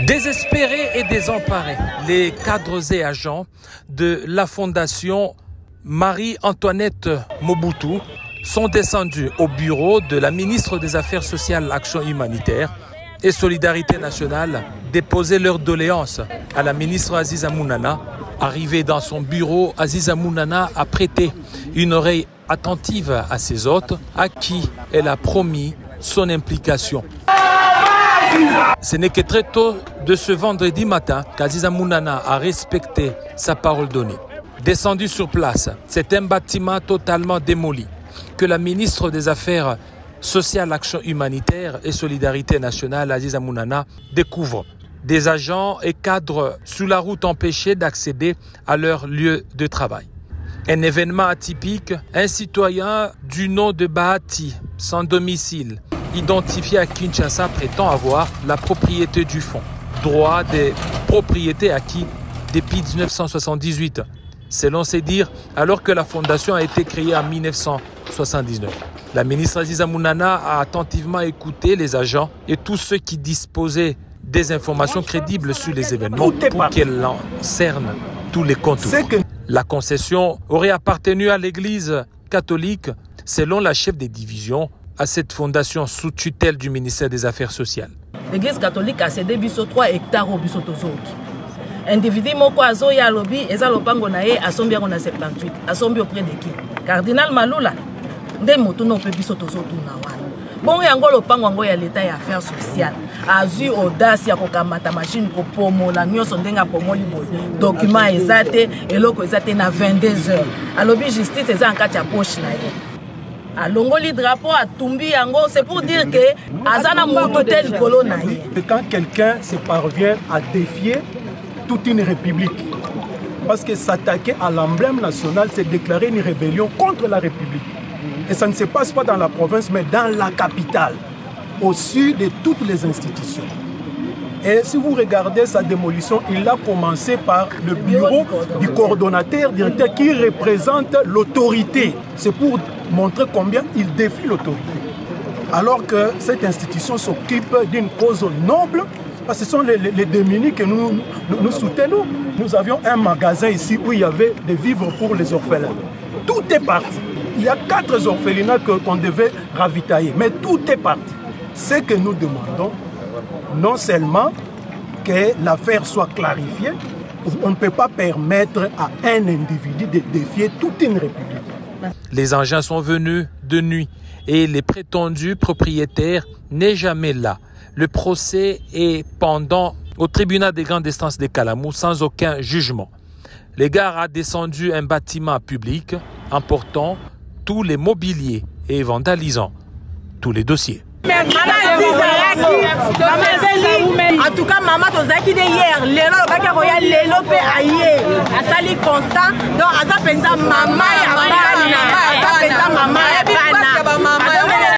Désespérés et désemparés, les cadres et agents de la Fondation Marie-Antoinette Mobutu sont descendus au bureau de la ministre des Affaires sociales, Action humanitaire et Solidarité nationale déposer leurs doléances à la ministre Aziza Mounana. Arrivé dans son bureau, Aziza Mounana a prêté une oreille attentive à ses hôtes, à qui elle a promis son implication. Ce n'est que très tôt de ce vendredi matin qu'Aziza Mounana a respecté sa parole donnée. Descendu sur place, c'est un bâtiment totalement démoli que la ministre des Affaires sociales, Action humanitaire et Solidarité nationale, Aziza Mounana, découvre. Des agents et cadres sous la route empêchés d'accéder à leur lieu de travail. Un événement atypique, un citoyen du nom de Bahati, sans domicile, identifié à Kinshasa, prétend avoir la propriété du fonds, droit des propriétés acquis depuis 1978, selon ses dires, alors que la fondation a été créée en 1979. La ministre Aziza Mounana a attentivement écouté les agents et tous ceux qui disposaient des informations crédibles sur les événements pour qu'elle en cerne tous les contours. La concession aurait appartenu à l'Église catholique, selon la chef des divisions, à cette fondation sous tutelle du ministère des Affaires sociales. L'Église catholique a cédé 3 hectares au Bisotozoki. Individu moko azoya lobi eza lopango na ye asombi yango na 78 asombi auprès de qui? Cardinal Malula nde moto no pe Bisotozoki na wana. Bon yango lopango yango ya l'état ya affaires sociales azui audace ya kokamata machine ko pomola nyonso ndenga pomoli boy document ezate eloko ezate na 22h alobi justice eza en kati ya poche na ye alongoli drapeau atumbi yango, c'est pour dire que azana moto tel kolo na ye. Quand quelqu'un se parvient à défier toute une république, parce que s'attaquer à l'emblème national, c'est déclarer une rébellion contre la république. Et ça ne se passe pas dans la province, mais dans la capitale, au-dessus de toutes les institutions. Et si vous regardez sa démolition, il a commencé par le bureau du coordonnateur directeur qui représente l'autorité. C'est pour montrer combien il défie l'autorité. Alors que cette institution s'occupe d'une cause noble, parce que ce sont les démunis que nous soutenons. Nous avions un magasin ici où il y avait des vivres pour les orphelins. Tout est parti. Il y a 4 orphelinats qu'on devait ravitailler, mais tout est parti. Ce que nous demandons, non seulement que l'affaire soit clarifiée, on ne peut pas permettre à un individu de défier toute une république. Les engins sont venus de nuit et les prétendus propriétaires n'est jamais là. Le procès est pendant au tribunal des grandes instances de Kalamou sans aucun jugement. Les gars a descendu un bâtiment public emportant tous les mobiliers et vandalisant tous les dossiers. En tout cas, maman, tu as dit hier, l'élo, l'élo peut ailler. À sali constant, donc à ça pensa maman, maman,